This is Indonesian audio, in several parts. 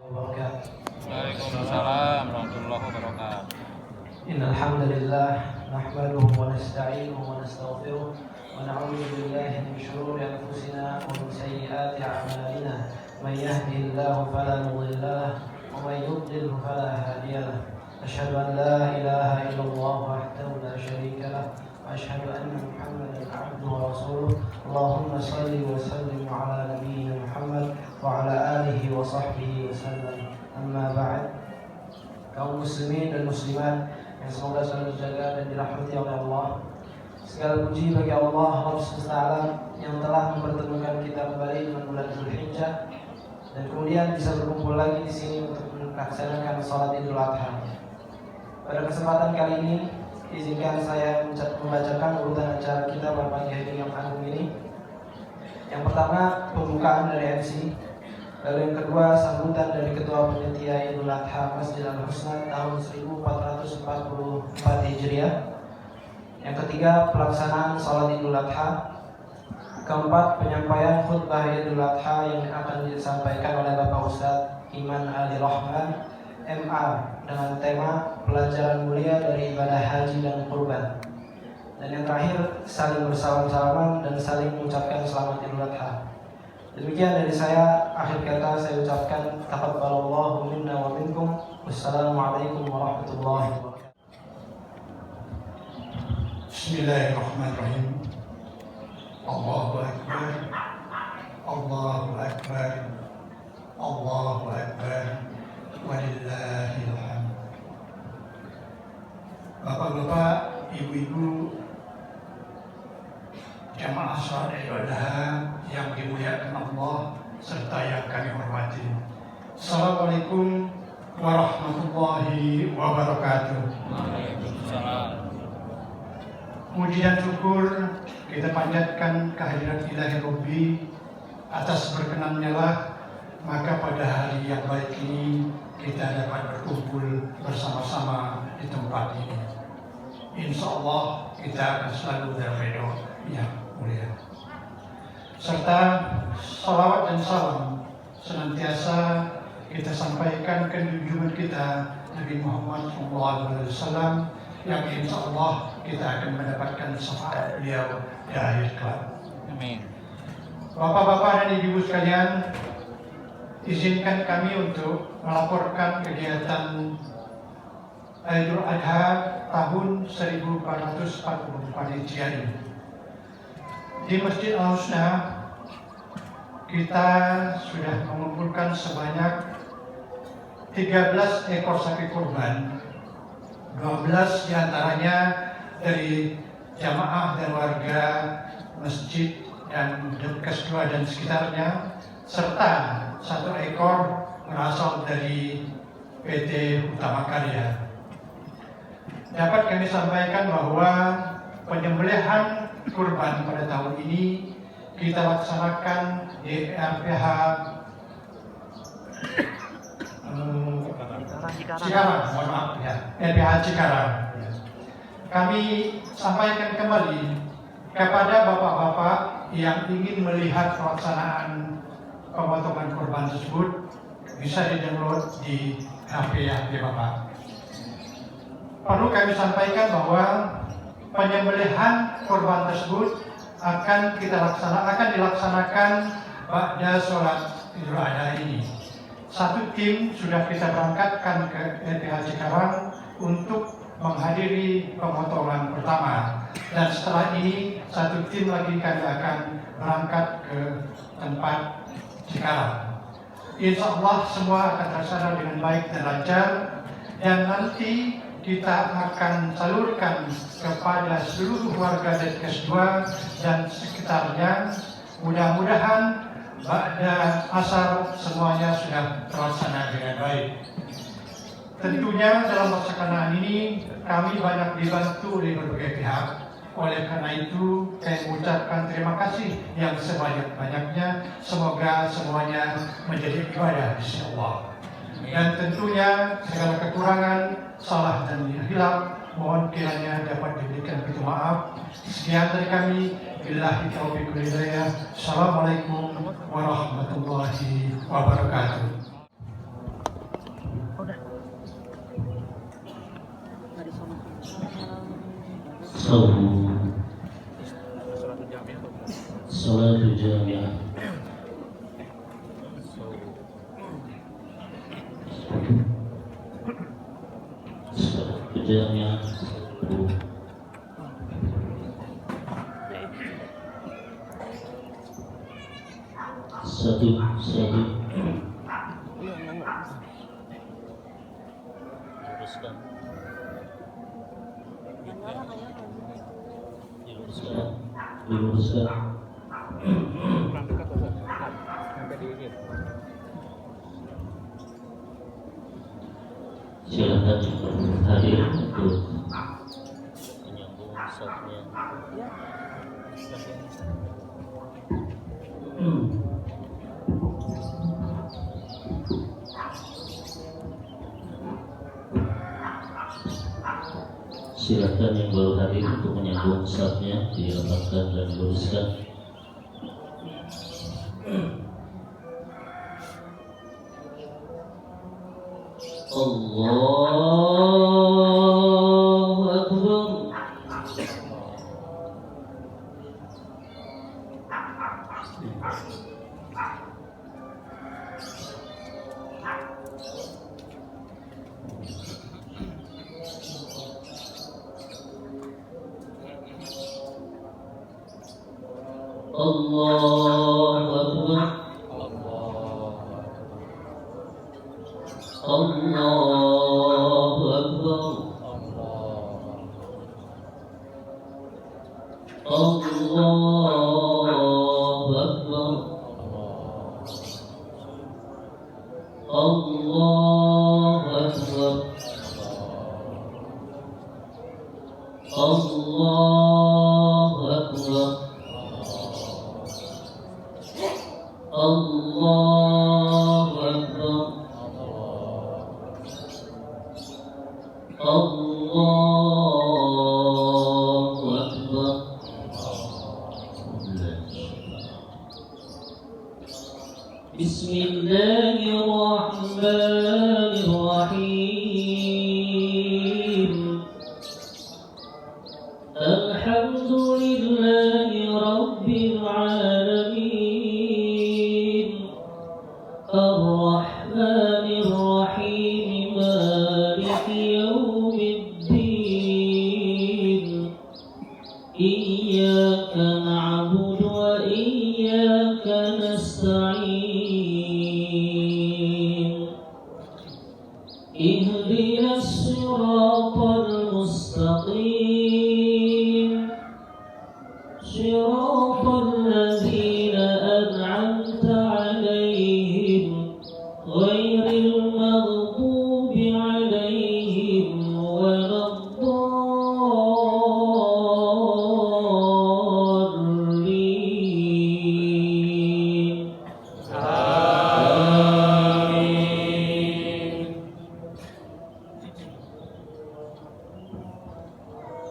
wabarakatuh. Waalaikumsalam warahmatullahi wabarakatuh. Innal hamdalillah nahmaduhu wa nasta'inuhu wa nastaghfiruh wa na'udzu billahi min shururi anfusina wa min sayyiati a'malina. Man yahdihillahu fala mudilla lahu wa man yudlil fala hadiya lahu. Asyhadu an la ilaha illallah wahdahu la syarika lahu wa asyhadu anna Muhammadan 'abduhu wa rasuluh. Allahumma shalli wa sallim 'ala nabiyyina Muhammad wa 'ala alihi wa sahbihi wa sallam. Amma ba'd. Kaum muslimin dan muslimat yang semoga selalu terjaga dan dirahmati oleh Allah. Segala puji bagi Allah SWT yang telah mempertemukan kita kembali dengan bulan Zulhijjah dan kemudian bisa berkumpul lagi di sini untuk melaksanakan salat Idul Adha. Pada kesempatan kali ini, izinkan saya membacakan urutan acara kita pada pagi hari yang agung ini. Yang pertama, pembukaan dari MC. Lalu yang kedua, sambutan dari Ketua Panitia Idul Adha Masjid Al-Husna tahun 1444 Hijriah. Yang ketiga, pelaksanaan salat Idul Adha. Keempat, penyampaian khutbah Idul Adha yang akan disampaikan oleh Bapak Ustadz Iman Ali Rahman, MA, dengan tema pelajaran mulia dari ibadah haji dan kurban. Dan yang terakhir, saling bersalam-salaman dan saling mengucapkan selamat Idul Adha. Demikian dari saya, akhir kata saya ucapkan taqabbalallahu minna wa minkum. Wassalamualaikum warahmatullahi wabarakatuh. Bismillahirrahmanirrahim. Allahu Akbar. Allahu Akbar. Allahu Akbar. Walillahil hamd. Bapak-bapak, ibu-ibu, jamaah salat Idul Adha yang dimuliakan Allah serta yang kami hormati. Assalamualaikum warahmatullahi wabarakatuh. Waalaikumsalam. Puji dan syukur kita panjatkan kehadirat Ilahi Rabbi atas berkenannya lah maka pada hari yang baik ini kita dapat berkumpul bersama-sama di tempat ini. Insya Allah kita akan selalu dalam ridho yang mulia. Serta salawat dan salam senantiasa kita sampaikan ke junjungan kita Nabi Muhammad SAW yang insya Allah kita akan mendapatkan syafaat beliau di akhir kelak. Amin. Bapak-bapak dan ibu sekalian, izinkan kami untuk melaporkan kegiatan Idul Adha tahun 1444 Hijriah ini. Di Masjid Al-Husna kita sudah mengumpulkan sebanyak 13 ekor sapi kurban, 12 diantaranya dari jamaah dan warga masjid dan Depkes 2 dan sekitarnya, serta 1 ekor berasal dari PT Utama Karya. Dapat kami sampaikan bahwa penyembelihan kurban pada tahun ini kita laksanakan di RPH Cikarang, mohon maaf ya, RPH Cikarang. Kami sampaikan kembali kepada bapak-bapak yang ingin melihat pelaksanaan pemotongan kurban tersebut, bisa di-download di HP Bapak. Perlu kami sampaikan bahwa penyembelihan kurban tersebut akan dilaksanakan pada sholat Idul Adha ini. 1 tim sudah kita berangkatkan ke RPH Cikarang untuk menghadiri pemotongan pertama, dan setelah ini 1 tim lagi kami akan berangkat ke tempat Cikarang. Insya Allah semua akan terlaksana dengan baik dan lancar, dan nanti kita akan salurkan kepada seluruh warga Depkes 2 dan sekitarnya. Mudah-mudahan pada asar semuanya sudah terlaksana dengan baik. Tentunya dalam pelaksanaan ini kami banyak dibantu oleh berbagai pihak. Oleh karena itu, saya mengucapkan terima kasih yang sebanyak-banyaknya. Semoga semuanya menjadi ibadah insyaallah. Dan tentunya segala kekurangan, salah dan hilaf mohon kiranya dapat diberikan pintu maaf. Sekian dari kami. Billahi taufiq wal hidayah. Assalamualaikum warahmatullahi wabarakatuh. Salatul Jami'ah. Salatul Jami'ah. Satu. Diluruskan. Silakan hadir untuk menyambung saatnya. Silakan yang baru hadir untuk menyambung saatnya, dirapatkan dan diluruskan. Allahu Akbar. Allahu Akbar. Allahu Akbar. Allahu Akbar. Allahu Akbar. Allahu Akbar. Allahu Akbar. Allahu Akbar. Bismillahirrahmanirrahim. Alhamdulillahi Rabbil Alamin. Ar-Rahmanir Rahim. Maliki Yawmiddin. Iyyaka na'budu wa iyyaka nasta'in. Ihdinas siratal mustaqim. Siratal ladzina an'amta 'alaihim ghairil maghdubi 'alaihim waladdallin.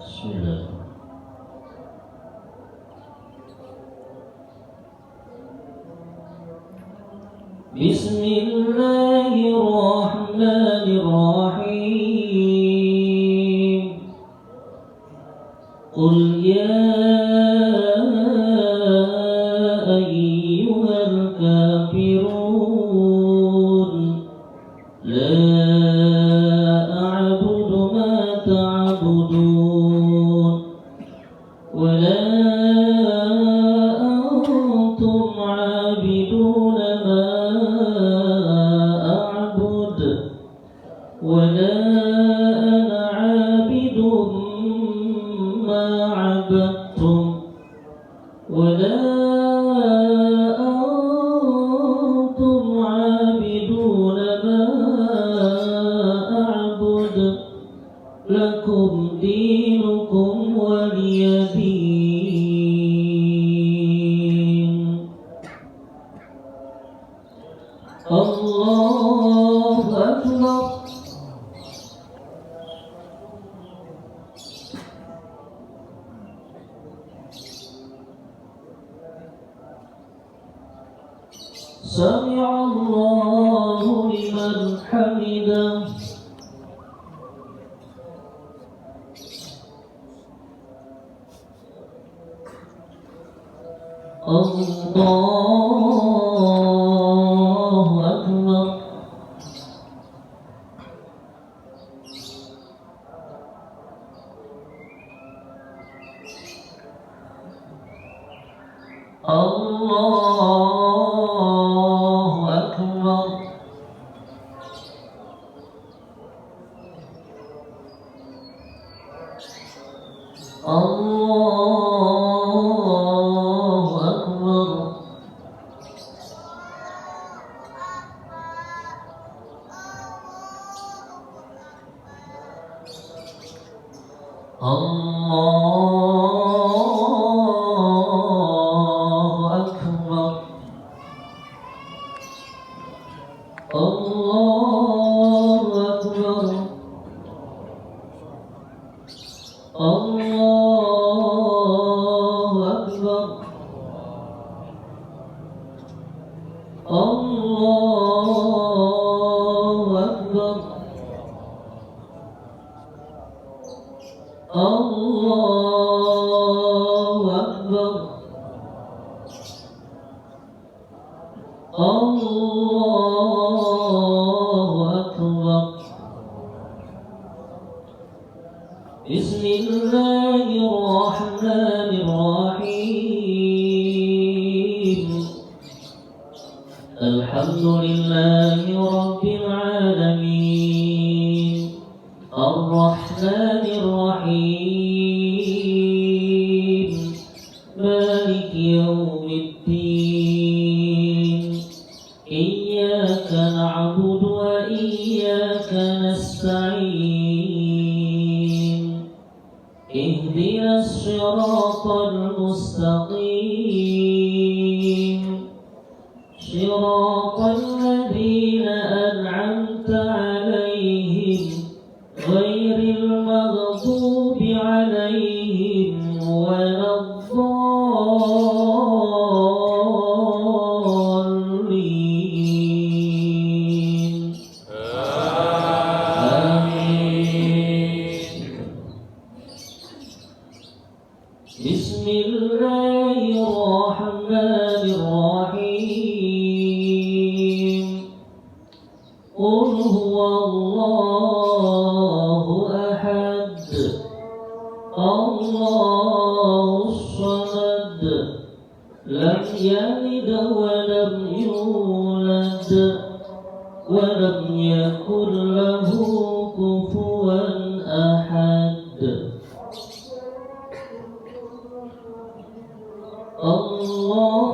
Bismillah. Bismillahirrahmanirrahim. Qul ya ayyuhal kafirun la a'budu ma ta'budun wa la antum 'abiduna ma a'bud wa la ana 'abidun ma 'abadtum wa la antum 'abiduna ma a'bud lakum dinukum waliyadin. Allahu Akbar. Sami'allahu liman hamidah. الله أكبر الله أكبر الله أكبر الله أكبر الله أكبر الله أكبر الله أكبر الله أكبر الله أكبر بسم الله الرحمن الرحيم الحمد لله رب العالمين الرحمن الرحيم مالك يوم الدين إياك نعبد وإياك نستعين اهدنا الصراط المستقيم صراط الذين أنعمت عليهم غير المغضوب عليهم ولا الضالين آمين بسم الله الرحمن الرحيم قل هو الله أحد الله الصمد لم يلد ولم يولد ولم يكن له كفوا أحد الله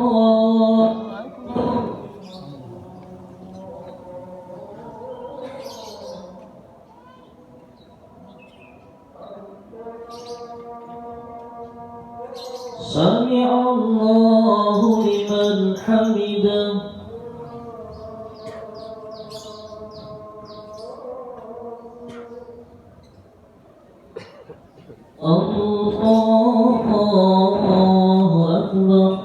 سمع الله لمن حمده الله أكبر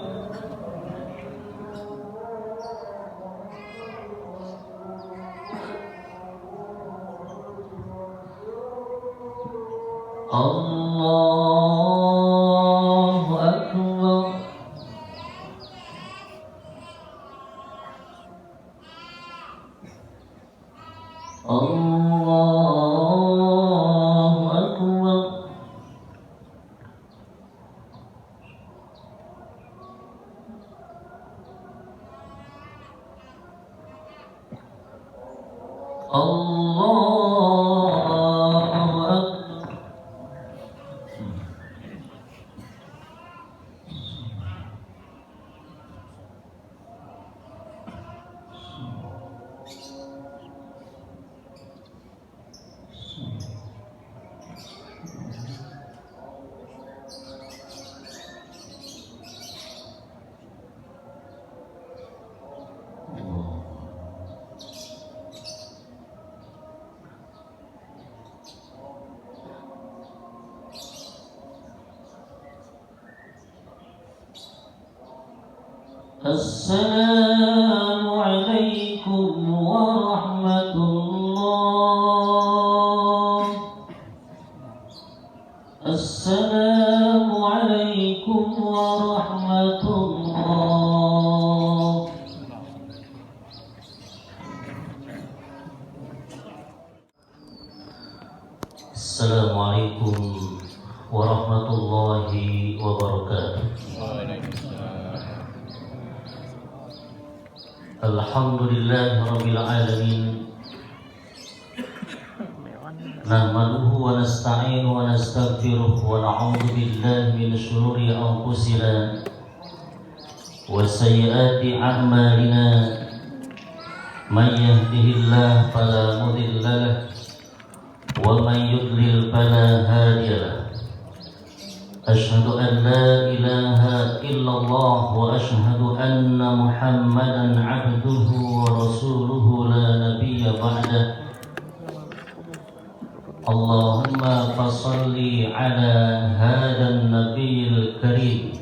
الله أكبر الله أكبر الله أكبر السلام عليكم ورحمة الله. السلام عليكم ورحمة الله. Assalamualaikum warahmatullahi wabarakatuh. Alhamdulillahi rabbil alamin. Nahmaduhu wa nasta'inu wa nastaghfiruh wa na'udzu billahi min shururi anfusina wa sayyiati a'malina. Man yahdihillahu fala mudilla lahu wa man yudlil fala hadiya lahu. Asyhadu an la ilaha illallah wa asyhadu anna Muhammadan 'abduhu wa rasuluhu la nabiyya ba'dah. Allahumma fassalli ala hadan nabiyil karim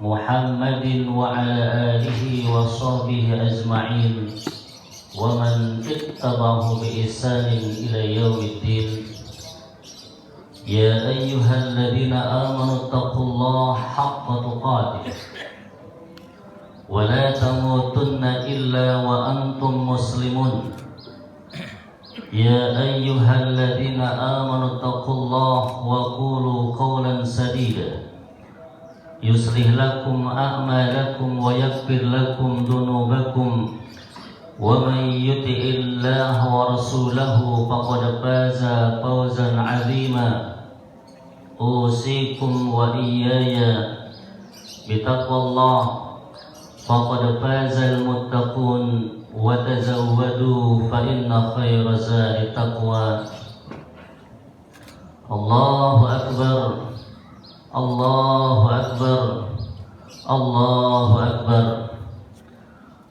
Muhammadin wa ala alihi wa sahbihi ajma'in wa man ittabahu bi ihsanin ila yaumiddin. Ya ayyuhalladzina amanu taqullaha haqqa tuqatih wa la tamutunna illa wa antum muslimun. Ya ayyuhalladzina amanu taqullaha wa qulu qawlan sadida yuslih lakum a'malakum wa yaghfir lakum dhunubakum wa man yuti'illaha wa rasulahu faqad faza fawzan 'azima. Usikum wa iyaya bitaqwallah faqad fazal muttaqun wa tazawwadu fa inna khayra zadi taqwa. Allahu akbar, Allahu akbar, Allahu akbar,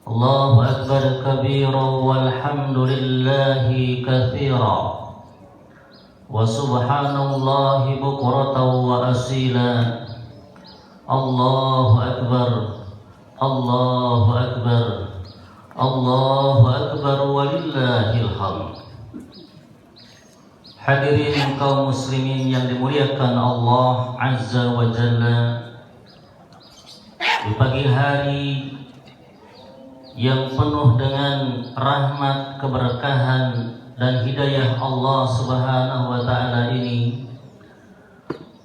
Allahu akbar kabira walhamdulillahi katsira wa subhanallahi bukratan wa asila. Allahu akbar, Allahu akbar, Allahu akbar walillahil hamd. Hadirin kaum muslimin yang dimuliakan Allah Azza wa Jalla, di pagi hari yang penuh dengan rahmat, keberkahan dan hidayah Allah Subhanahu wa taala ini,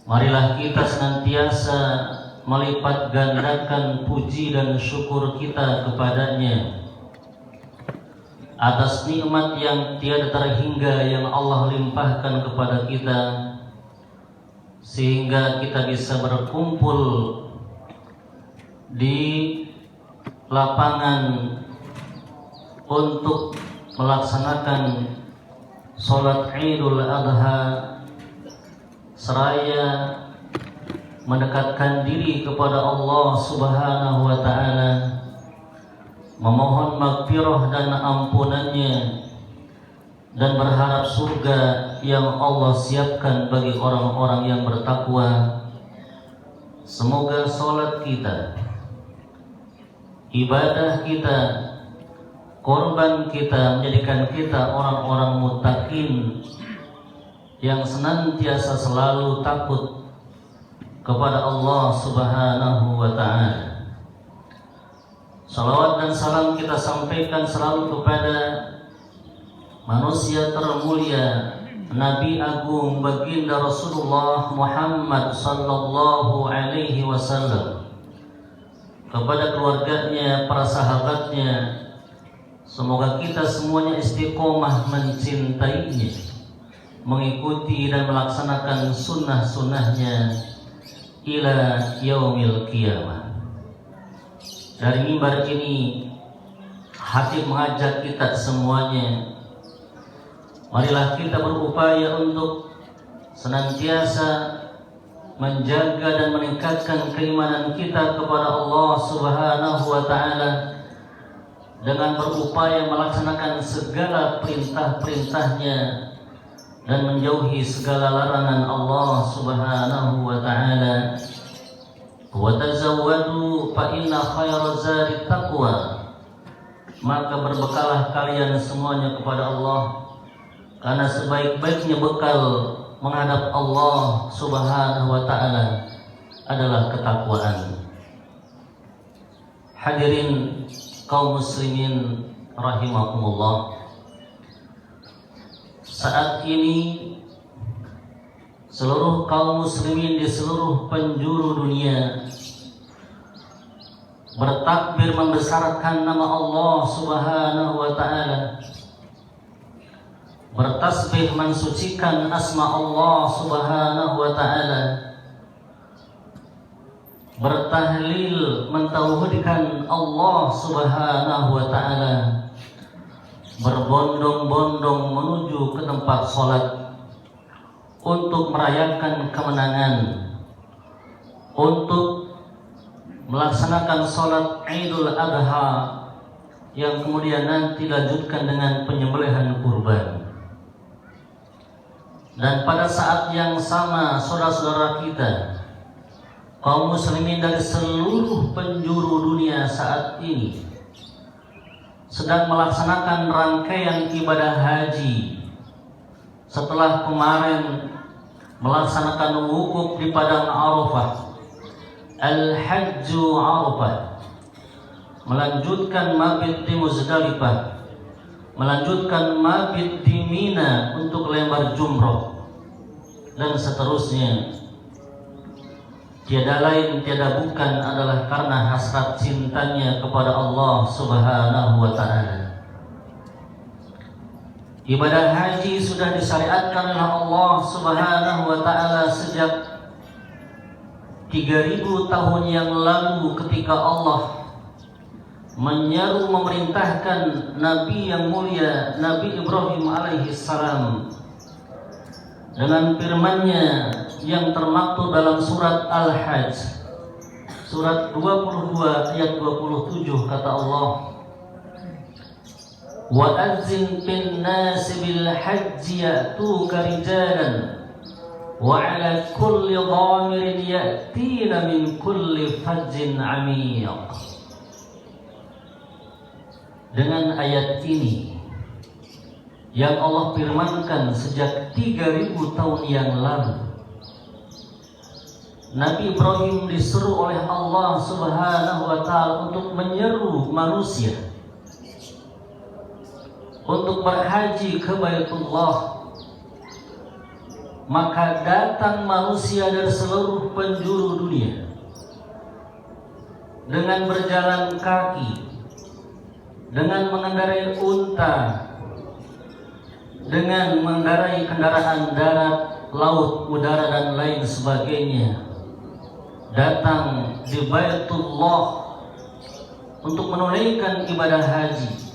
marilah kita senantiasa melipat gandakan puji dan syukur kita kepadanya atas nikmat yang tiada terhingga yang Allah limpahkan kepada kita, sehingga kita bisa berkumpul di lapangan untuk melaksanakan sholat Idul Adha seraya mendekatkan diri kepada Allah Subhanahu wa taala, memohon maghfirah dan ampunannya, dan berharap surga yang Allah siapkan bagi orang-orang yang bertakwa. Semoga sholat kita, ibadah kita, korban kita menjadikan kita orang-orang muttaqin yang senantiasa selalu takut kepada Allah Subhanahu wa taala. Salawat dan salam kita sampaikan selalu kepada manusia termulia, Nabi Agung Baginda Rasulullah Muhammad sallallahu alaihi wasallam, kepada keluarganya, para sahabatnya. Semoga kita semuanya istiqomah mencintainya, mengikuti dan melaksanakan sunnah-sunnahnya ila yaumil qiyamah. Dari mimbar ini Hatib mengajak kita semuanya, marilah kita berupaya untuk senantiasa menjaga dan meningkatkan keimanan kita kepada Allah Subhanahu wa taala dengan berupaya melaksanakan segala perintah-perintahnya dan menjauhi segala larangan Allah Subhanahu wa taala. Wa tazawwadu fa inna khayra zadi taqwa. Maka berbekalah kalian semuanya kepada Allah, karena sebaik-baiknya bekal menghadap Allah Subhanahu wa taala adalah ketakwaan. Hadirin kaum muslimin rahimakumullah. Saat ini seluruh kaum muslimin di seluruh penjuru dunia bertakbir membesarkan nama Allah Subhanahu wa taala, bertasbih mensucikan asma Allah Subhanahu wa taala, bertahlil mentauhidkan Allah Subhanahu wa taala, berbondong-bondong menuju ke tempat sholat untuk merayakan kemenangan, untuk melaksanakan sholat Idul Adha yang kemudian nanti dilanjutkan dengan penyembelihan kurban. Dan pada saat yang sama, saudara-saudara kita kaum muslimin dari seluruh penjuru dunia saat ini sedang melaksanakan rangkaian ibadah haji setelah kemarin melaksanakan wukuf di padang Arafah, Al-Hajju Arafah, melanjutkan mabit di Muzdalifah, melanjutkan mabit di Mina untuk lempar jumroh, dan seterusnya. Tiada lain, tiada bukan adalah karena hasrat cintanya kepada Allah Subhanahu wa ta'ala. Ibadah haji sudah disyariatkan oleh Allah Subhanahu wa ta'ala sejak 3000 tahun yang lalu ketika Allah menyeru memerintahkan Nabi yang mulia Nabi Ibrahim alaihi salam dengan firman-Nya yang termaktub dalam surat Al-Hajj surat 22 ayat 27, kata Allah, wa azzin bin nasi bil hajji ya'tuka rijalan wa ala kulli dhamirin ya'tina min kulli fajjin 'amiq. Dengan ayat ini yang Allah firmankan sejak 3000 tahun yang lalu, Nabi Ibrahim disuruh oleh Allah Subhanahu wa ta'ala untuk menyeru manusia untuk berhaji ke Baitullah. Maka datang manusia dari seluruh penjuru dunia dengan berjalan kaki, dengan mengendarai unta, dengan mengendarai kendaraan darat, laut, udara, dan lain sebagainya, datang di Baitullah untuk menunaikan ibadah haji.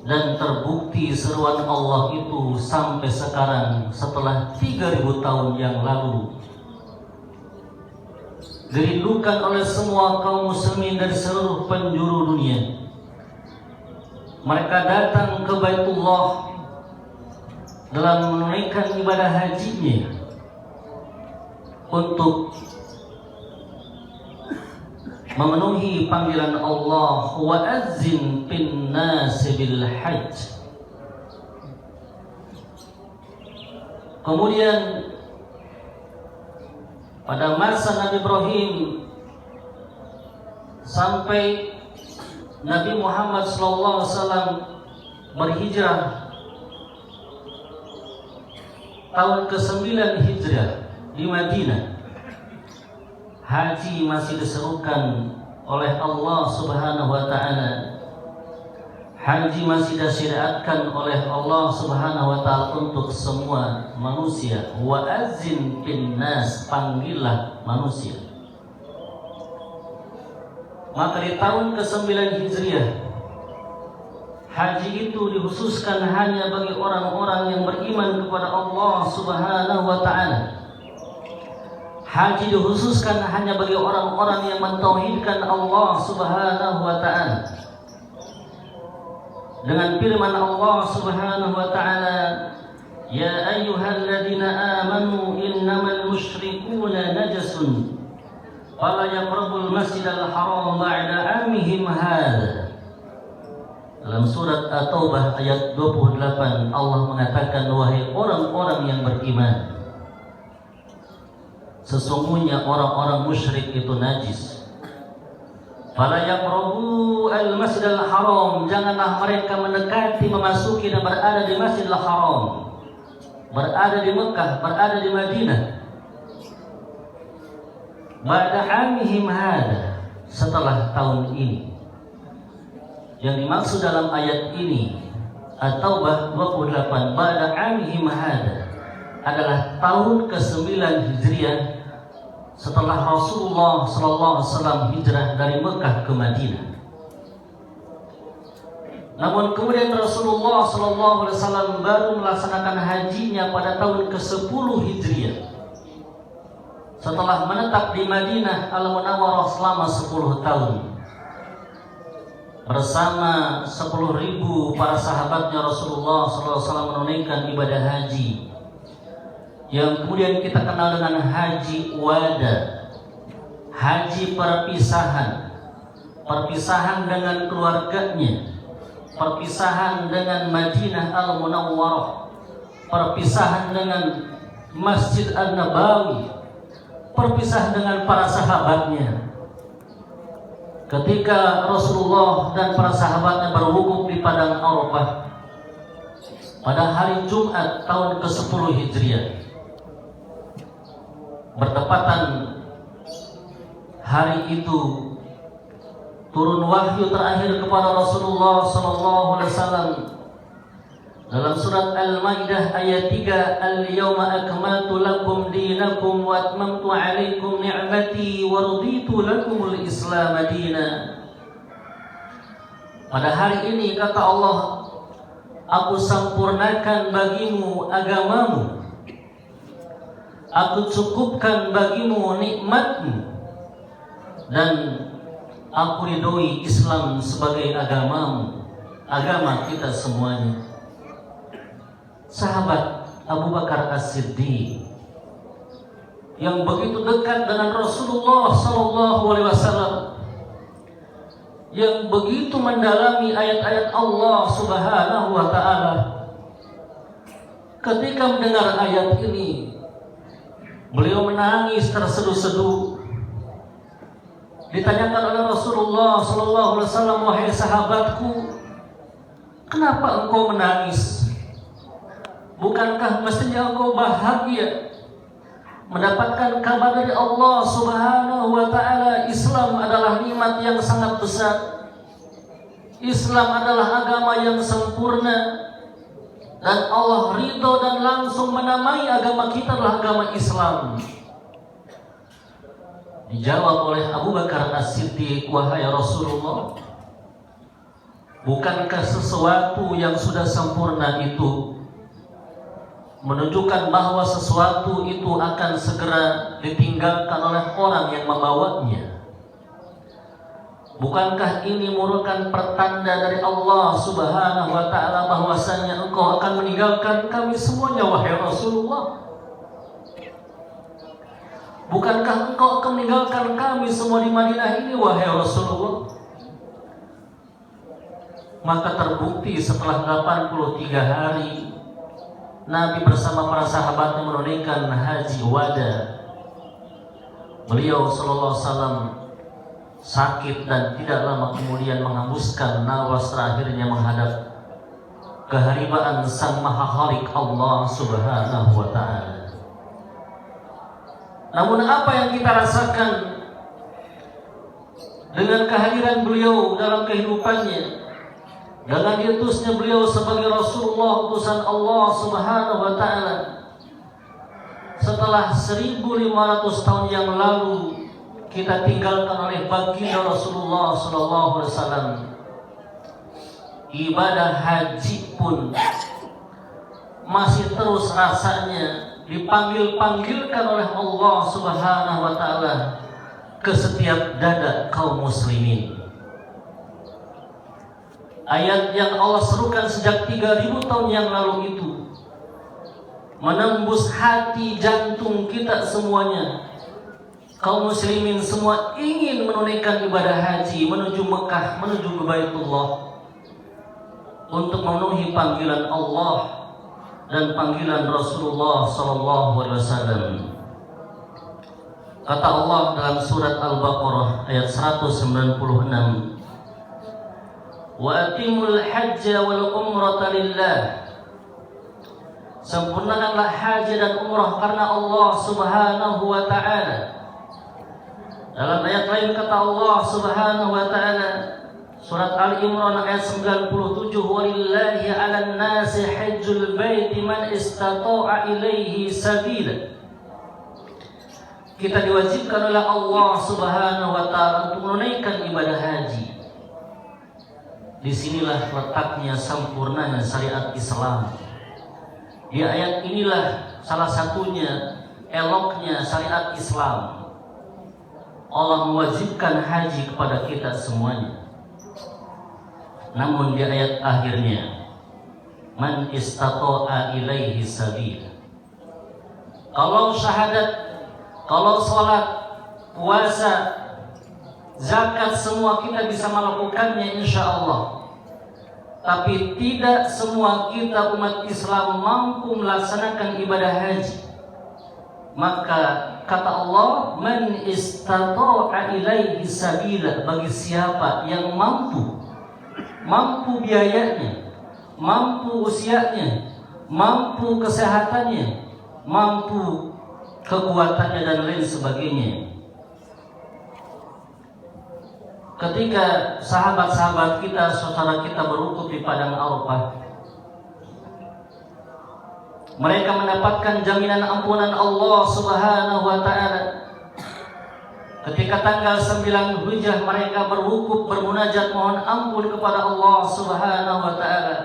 Dan terbukti seruan Allah itu sampai sekarang setelah 3000 tahun yang lalu dirindukan oleh semua kaum muslimin dari seluruh penjuru dunia. Mereka datang ke Baitullah dalam menunaikan ibadah hajinya untuk memenuhi panggilan Allah, wa azzin bin nasi bil hajj. Kemudian pada masa Nabi Ibrahim sampai Nabi Muhammad SAW berhijrah tahun ke-9 Hijrah di Madinah, haji masih diserukan oleh Allah Subhanahu wa ta'ala. Haji masih disyariatkan oleh Allah Subhanahu wa ta'ala untuk semua manusia. Wa azzin bin nas, panggillah manusia. Maka di tahun ke-9 Hijriah, haji itu dikhususkan hanya bagi orang-orang yang beriman kepada Allah Subhanahu wa ta'ala. Haji dikhususkan hanya bagi orang-orang yang mentauhidkan Allah Subhanahu wa ta'ala. Dengan firman Allah Subhanahu wa ta'ala, ya ayyuhalladzina amanu innamal musyrikuuna najasun fala yaqrabul masjidal haram ba'da amihim hadza. Dalam surat At-Taubah ayat 28 Allah mengatakan, wahai orang-orang yang beriman, sesungguhnya orang-orang musyrik itu najis. Fala yaqrabu al-Masjidil Haram, janganlah mereka mendekati, memasuki dan berada di Masjidil Haram, berada di Mekah, berada di Madinah. Ba'da amihim hada, setelah tahun ini. Yang dimaksud dalam ayat ini At-Taubah 28, ba'da amihim hada adalah tahun ke-9 Hijriah setelah Rasulullah SAW hijrah dari Mekah ke Madinah. Namun kemudian Rasulullah SAW baru melaksanakan hajinya pada tahun ke-10 Hijriah setelah menetap di Madinah Al-Munawwarah selama 10 tahun bersama 10.000 para sahabatnya. Rasulullah SAW menunaikan ibadah haji yang kemudian kita kenal dengan haji wada, haji perpisahan, perpisahan dengan keluarganya, perpisahan dengan Madinah Al-Munawwarah, perpisahan dengan Masjid An-Nabawi, perpisahan dengan para sahabatnya. Ketika Rasulullah dan para sahabatnya berwukuf di padang Arafah pada hari Jumat tahun ke-10 Hijriah, bertepatan hari itu turun wahyu terakhir kepada Rasulullah SAW dalam surat Al-Maidah ayat 3, Al-yawma akmaltu lakum dinakum wa atmamtu alaikum ni'mati wa raditu lakumul Islam madina. Pada hari ini kata Allah, aku sempurnakan bagimu agamamu, aku cukupkan bagimu nikmatmu, dan aku ridhoi Islam sebagai agamamu, agama kita semuanya. Sahabat Abu Bakar As-Siddiq yang begitu dekat dengan Rasulullah SAW, yang begitu mendalami ayat-ayat Allah Subhanahu wa Ta'ala, ketika mendengar ayat ini beliau menangis terseduh-seduh. Ditanyakan oleh Rasulullah SAW, wahai sahabatku, kenapa engkau menangis? Bukankah mestinya engkau bahagia mendapatkan kabar dari Allah Subhanahu wa Ta'ala? Islam adalah nikmat yang sangat besar. Islam adalah agama yang sempurna, dan Allah ridho dan langsung menamai agama kita adalah agama Islam. Dijawab oleh Abu Bakar As-Siddiq, wahai Rasulullah, bukankah sesuatu yang sudah sempurna itu menunjukkan bahwa sesuatu itu akan segera ditinggalkan oleh orang yang membawanya? Bukankah ini merupakan pertanda dari Allah Subhanahu wa Ta'ala bahwasanya engkau akan meninggalkan kami semuanya, wahai Rasulullah? Bukankah engkau akan meninggalkan kami semua di Madinah ini, wahai Rasulullah? Maka terbukti setelah 83 hari Nabi bersama para sahabatnya menunaikan haji wada. Beliau sallallahu alaihi wasallam sakit dan tidak lama kemudian menghembuskan nafas terakhirnya menghadap keharibaan Sang Maha Khalik Allah Subhanahu wa Ta'ala. Namun apa yang kita rasakan dengan kehadiran beliau dalam kehidupannya, dengan diutusnya beliau sebagai Rasulullah utusan Allah Subhanahu wa Ta'ala, setelah 1500 tahun yang lalu kita tinggalkan oleh baginda Rasulullah sallallahu alaihi wasallam, ibadah haji pun masih terus rasanya dipanggil-panggilkan oleh Allah Subhanahu wa Ta'ala ke setiap dada kaum muslimin. Ayat yang Allah serukan sejak 3000 tahun yang lalu itu menembus hati jantung kita semuanya. Kaum muslimin semua ingin menunaikan ibadah haji menuju Mekah, menuju ke Baitullah, untuk memenuhi panggilan Allah dan panggilan Rasulullah sallallahu alaihi wasallam. Kata Allah dalam surat Al-Baqarah ayat 196, wa atimul hajja wal umrata lillah, sempurnakanlah haji dan umrah karena Allah Subhanahu wa ta'ala. Dalam ayat lain kata Allah Subhanahu wa ta'ala, surat Al-Imran ayat 97, walillahi 'alan nasi hajjul baiti man istata'a ilaihi sabila. Kita diwajibkan oleh Allah Subhanahu wa ta'ala untuk menunaikan ibadah haji. Disinilah letaknya sempurnanya syariat Islam. Di ayat inilah salah satunya eloknya syariat Islam. Allah mewajibkan haji kepada kita semuanya. Namun di ayat akhirnya, man istata'a ilaihi sabila. Kalau syahadat, kalau sholat, puasa, zakat, semua kita bisa melakukannya insya Allah. Tapi tidak semua kita umat Islam mampu melaksanakan ibadah haji. Maka kata Allah, man istata'a ilaihi sabila, bagi siapa yang mampu biayanya, mampu usianya, mampu kesehatannya, mampu kekuatannya dan lain sebagainya. Ketika sahabat-sahabat kita, saudara kita berwukuf di padang Arafah, mereka mendapatkan jaminan ampunan Allah Subhanahu wa ta'ala. Ketika tanggal 9 Hijjah mereka berwukuf, bermunajat mohon ampun kepada Allah Subhanahu wa ta'ala.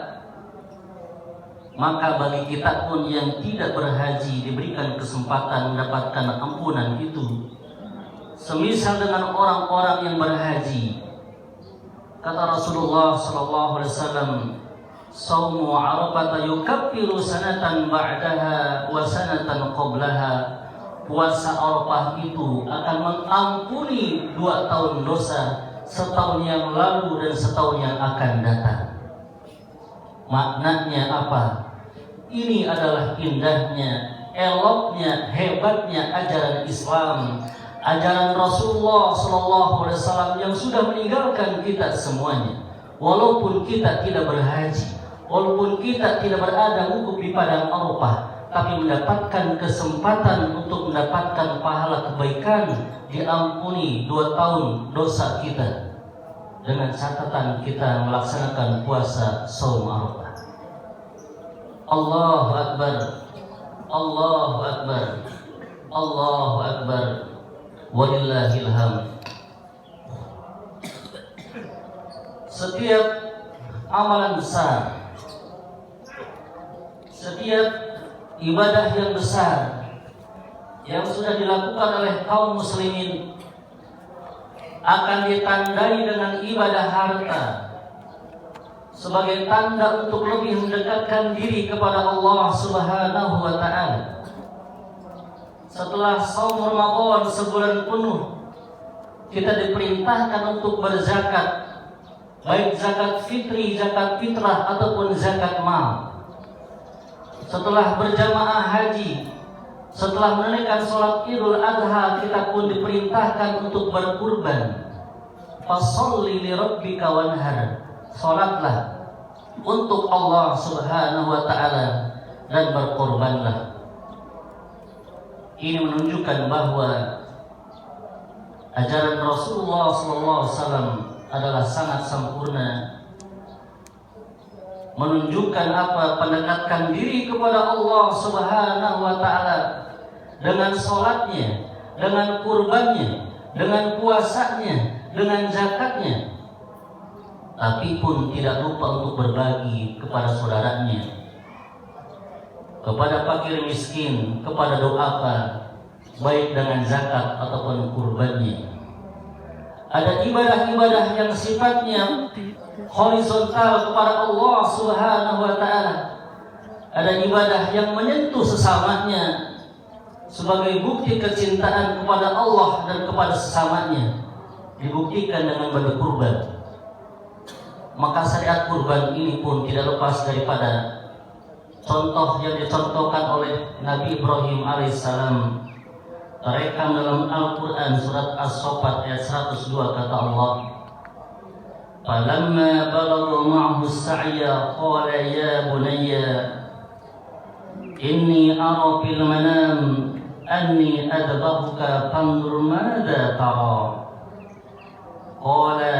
Maka bagi kita pun yang tidak berhaji diberikan kesempatan mendapatkan ampunan itu, semisal dengan orang-orang yang berhaji. Kata Rasulullah sallallahu alaihi wasallam, "Shaumu Arafah yukaffiru sanatan ba'daha wa sanatan qablaha." Puasa Arafah itu akan mengampuni 2 tahun dosa, setahun yang lalu dan setahun yang akan datang. Maknanya apa? Ini adalah indahnya, eloknya, hebatnya ajaran Islam, ajaran Rasulullah SAW yang sudah meninggalkan kita semuanya. Walaupun kita tidak berhaji, walaupun kita tidak berada wukuf di padang Arafah, tapi mendapatkan kesempatan untuk mendapatkan pahala kebaikan, diampuni 2 tahun dosa kita, dengan catatan kita melaksanakan puasa shaum Arafah. Allahu Akbar, Allahu Akbar, Allahu Akbar, walillahil hamd. Setiap amalan besar, setiap ibadah yang besar yang sudah dilakukan oleh kaum muslimin akan ditandai dengan ibadah harta sebagai tanda untuk lebih mendekatkan diri kepada Allah Subhanahu wa ta'ala. Setelah shaum Ramadan sebulan penuh, kita diperintahkan untuk berzakat, baik zakat fitri, zakat fitrah ataupun zakat mal. Setelah berjamaah haji, setelah menunaikan sholat Idul Adha, kita pun diperintahkan untuk berkurban. Fasholli li rabbika wanhar. Sholatlah untuk Allah Subhanahu wa ta'ala dan berkorbanlah. Ini menunjukkan bahwa ajaran Rasulullah SAW adalah sangat sempurna, menunjukkan apa? Mendekatkan diri kepada Allah Subhanahu wa ta'ala dengan sholatnya, dengan kurbannya, dengan puasanya, dengan zakatnya. Tapi pun tidak lupa untuk berbagi kepada saudaranya, kepada fakir miskin, kepada du'afa, baik dengan zakat ataupun kurbannya. Ada ibadah-ibadah yang sifatnya horizontal kepada Allah Subhanahu wa ta'ala. Ada ibadah yang menyentuh sesamanya sebagai bukti kecintaan kepada Allah dan kepada sesamanya, dibuktikan dengan berkurban. Maka syariat kurban ini pun tidak lepas daripada contoh yang dicontohkan oleh Nabi Ibrahim alaihissalam terekam dalam Al-Quran surat As-Saffat ayat 102 kata Allah, "Falamma balagha ma'ahu as-sa'ya qala ya bunayya inni ara fil manam anni adbahuka fanzur madza tara." Qala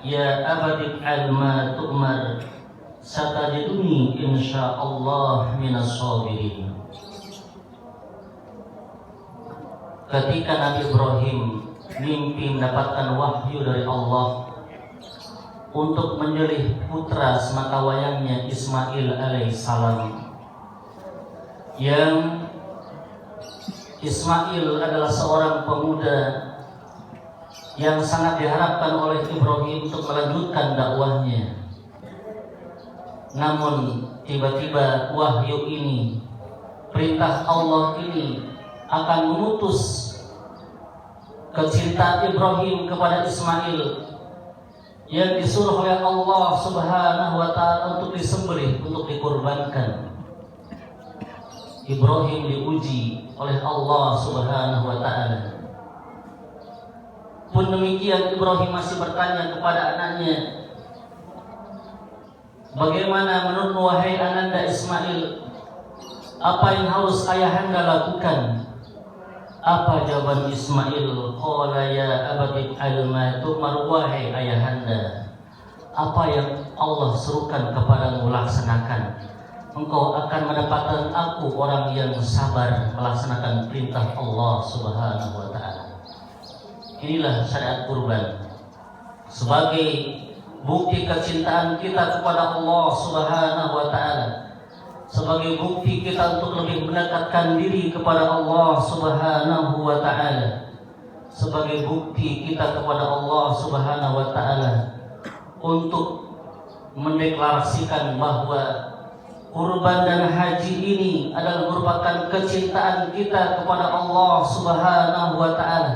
ya abadi if'al ma tu'mar satajiduni insyaallah minas sabirin. Ketika Nabi Ibrahim mimpi mendapatkan wahyu dari Allah untuk menyembelih putra sematawayangnya Ismail alaihissalam, yang Ismail adalah seorang pemuda yang sangat diharapkan oleh Ibrahim untuk melanjutkan dakwahnya. Namun tiba-tiba wahyu ini, perintah Allah ini akan memutus kecintaan Ibrahim kepada Ismail yang disuruh oleh Allah Subhanahu wa ta'ala untuk disembelih, untuk dikurbankan. Ibrahim diuji oleh Allah Subhanahu wa ta'ala. Pun demikian Ibrahim masih bertanya kepada anaknya, "Bagaimana menurutmu wahai ananda Ismail? Apa yang harus ayahanda lakukan?" Apa jawaban Ismail? Qala ya abati if'al ma tu'mar, wahai ayahanda, apa yang Allah serukan kepadamu laksanakan. Engkau akan mendapatkan aku orang yang sabar melaksanakan perintah Allah Subhanahu wa ta'ala. Inilah syariat kurban sebagai bukti kecintaan kita kepada Allah Subhanahu wa ta'ala, sebagai bukti kita untuk lebih mendekatkan diri kepada Allah Subhanahu wa ta'ala, sebagai bukti kita kepada Allah Subhanahu wa ta'ala untuk mendeklarasikan bahwa kurban dan haji ini adalah merupakan kecintaan kita kepada Allah Subhanahu wa ta'ala.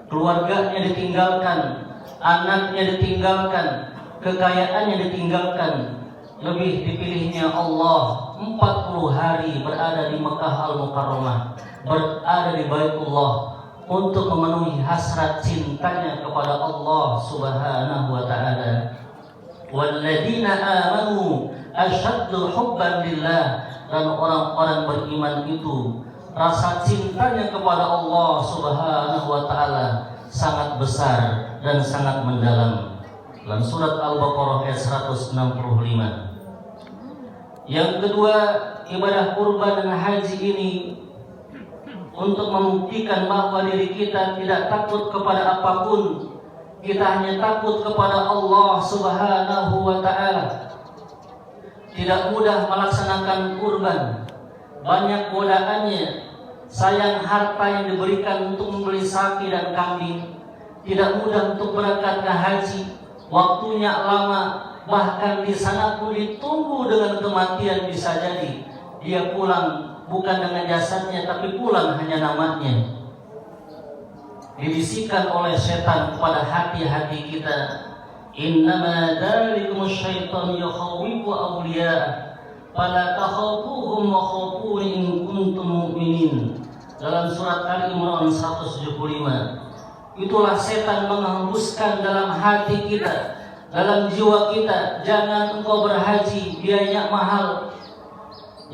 Keluarganya ditinggalkan, anaknya ditinggalkan, kekayaannya ditinggalkan, lebih dipilihnya Allah 40 hari berada di Mekah Al-Mukarramah, berada di Baitullah untuk memenuhi hasrat cintanya kepada Allah Subhanahu wa ta'ala. Walladzina amanu asyaddu hubban lillah, dan orang-orang beriman itu rasa cintanya kepada Allah Subhanahu wa ta'ala sangat besar dan sangat mendalam. Dalam surat Al-Baqarah ayat 165. Yang kedua, ibadah kurban dan haji ini untuk membuktikan bahwa diri kita tidak takut kepada apapun. Kita hanya takut kepada Allah Subhanahu wa ta'ala. Tidak mudah melaksanakan kurban, banyak godaannya. Sayang harta yang diberikan untuk membeli sapi dan kambing. Tidak mudah untuk berangkat ke haji, waktunya lama. Bahkan di sana pun ditunggu dengan kematian, bisa jadi dia pulang bukan dengan jasadnya, tapi pulang hanya namanya. Dibisikkan oleh setan kepada hati-hati kita, "Innama dzalikum syaitan yakhawifu awliya'ah fala takhafuhum wa khafuni in kuntum mu'minin." Dalam surat Al-Imran 175. Itulah setan menghembuskan dalam hati kita, dalam jiwa kita, jangan engkau berhaji, biayanya mahal.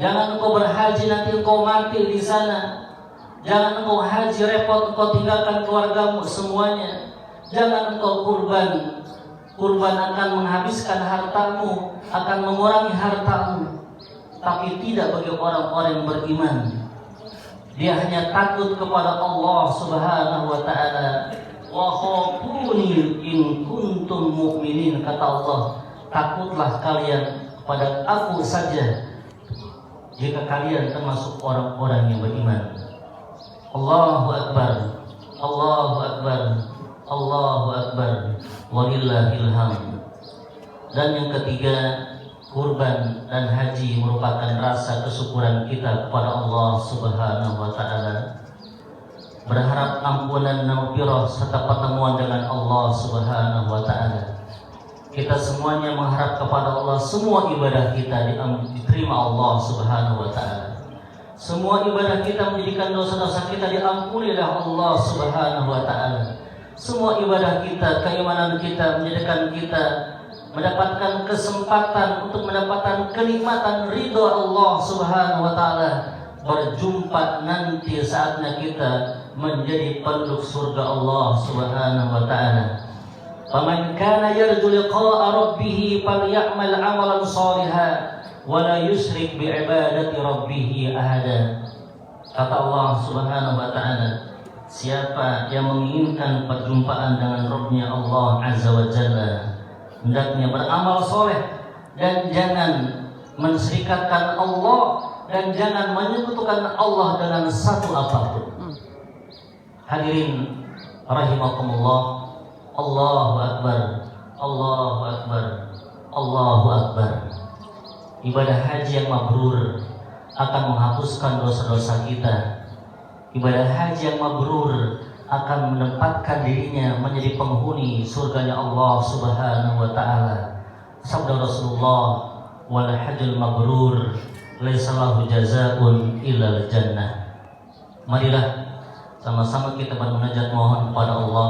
Jangan engkau berhaji nanti engkau mati di sana. Jangan engkau haji repot, engkau tinggalkan keluargamu semuanya. Jangan engkau kurban. Kurban akan menghabiskan hartamu, akan mengurangi hartamu. Tapi tidak bagi orang-orang yang beriman. Dia hanya takut kepada Allah Subhanahu wa ta'ala. Wa khafuni in kuntum mu'minin, kata Allah, takutlah kalian kepada aku saja jika kalian termasuk orang-orang yang beriman. Allahu Akbar, Allahu Akbar, Allahu Akbar, walillahil hamd. Dan yang ketiga, kurban dan haji merupakan rasa kesyukuran kita kepada Allah Subhanahu wa ta'ala, berharap ampunan dan maghfirah serta pertemuan dengan Allah Subhanahu wa ta'ala. Kita semuanya mengharap kepada Allah semua ibadah kita diterima Allah Subhanahu wa ta'ala. Semua ibadah kita menjadikan dosa-dosa kita diampuni oleh Allah Subhanahu wa taala. Semua ibadah kita, keimanan kita menjadikan kita mendapatkan kesempatan untuk mendapatkan kenikmatan ridha Allah Subhanahu wa taala. Berjumpa nanti saatnya kita menjadi penduduk surga Allah Subhanahu wa taala. Faman kana yarju liqa'a rabbih falyamal 'amalan shalihan wa la yusyrik bi ibadati rabbih ahada. Kata Allah Subhanahu wa taala, siapa yang menginginkan perjumpaan dengan Rabb-Nya Allah Azza wa Jalla, hendaknya beramal soleh dan jangan menserikatkan Allah dan jangan menyekutukan Allah dengan satu apapun. Hadirin rahimakumullah, Allahu Akbar, Allahu Akbar, Allahu Akbar. Ibadah haji yang mabrur akan menghapuskan dosa-dosa kita. Ibadah haji yang mabrur akan menempatkan dirinya menjadi penghuni surganya Allah Subhanahu wa taala. Sabda Rasulullah, wal hajjul mabrur laisa lahu jazaa'un illal jannah. Marilah sama-sama kita bermunajat mohon kepada Allah.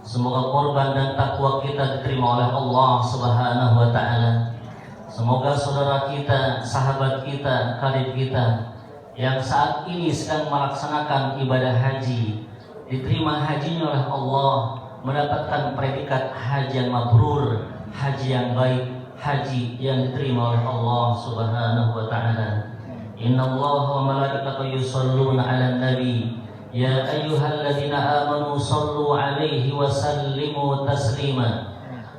Semoga korban dan takwa kita diterima oleh Allah Subhanahu wa taala. Semoga saudara kita, sahabat kita, karib kita yang saat ini sedang melaksanakan ibadah haji diterima hajinya oleh Allah, mendapatkan predikat haji yang mabrur, haji yang baik, haji yang diterima oleh Allah Subhanahu wa taala. Innallaha wa malaikatahu yusholluna 'alan nabi ya ayyuhalladzina amanu shallu 'alaihi wa sallimu taslima.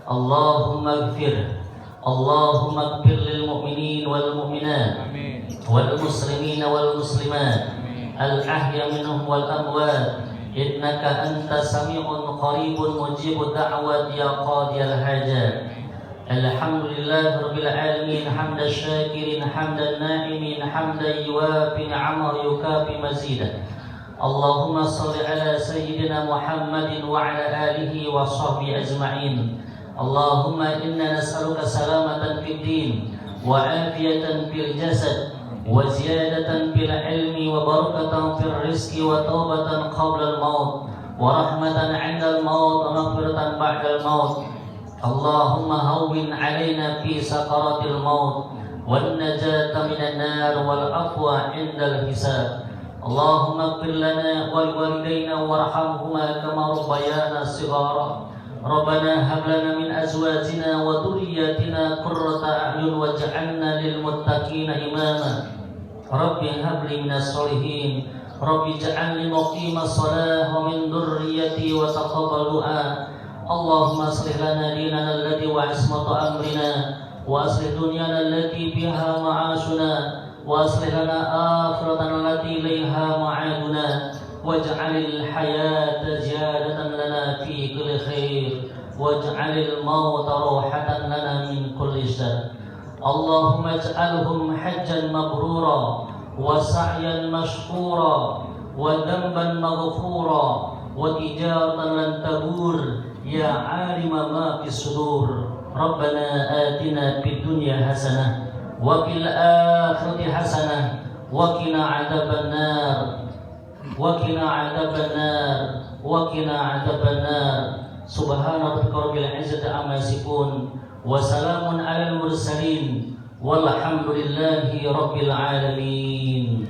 Allahumma ighfir Allahumma ighfir lil mu'minin wal mu'minat wal muslimin wal muslimat al ahya minhum wal amwat innaka anta sami'un qaribun mujibud da'wat ya qadiyal hajat. Alhamdulillah rabbil alamin hamdan syakirin hamdan na'imin hamdan yuwafi ni'amahu yukafi mazidah. Allahumma salli ala sayyidina Muhammadin wa ala alihi wa sahbihi ajma'in. Allahumma inna nas'aluka salamatan fid din wa afiyatan fil jasad wa ziyadatan fil ilmi wa barakatan fil rizqi wa taubatan qabla al maut wa rahmatan 'inda al maut wa maghfiratan ba'da al maut. Allahumma hawwin 'alaina fi sakaratil maut wan najata minan nar wal afwa 'inda al hisab. Allahumma ighfir lana wa liwalidayna warhamhuma kama rabbayana shighara. Rabbana hab lana min azwajina wa dhurriyyatina qurrata a'yun waj'alna lil muttaqina imama. Rabbi hab li minas solihin. Rabbi ij'alni muqimas shalah wa min dhurriyyati wa taqabbal du'a. Allahumma aslih lana dinana alladhi wa ismata amrina wa aslih dunyana allati biha ma'ashuna wa aslih lana akhiratana allati ilayha ma'aduna waj'alil hayata ziyadatan lana fi kulli khair waj'alil mauta rahatan lana min kulli syarr. Allahumma ij'alhum hajjan mabrura wa sa'yan mashkura wa dhanban maghfura wa tijaratan lan tabur ya 'alima ma fis sudur. Rabbana atina fid dunya hasanah wa fil akhirati hasanah wa qina 'adzaban nar wa qina 'adzaban nar wa qina 'adzaban nar. Subhana rabbika rabbil izzati amma yasifun wa salamun 'alal mursalin walhamdulillahi rabbil alamin.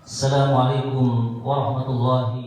Assalamualaikum warahmatullahi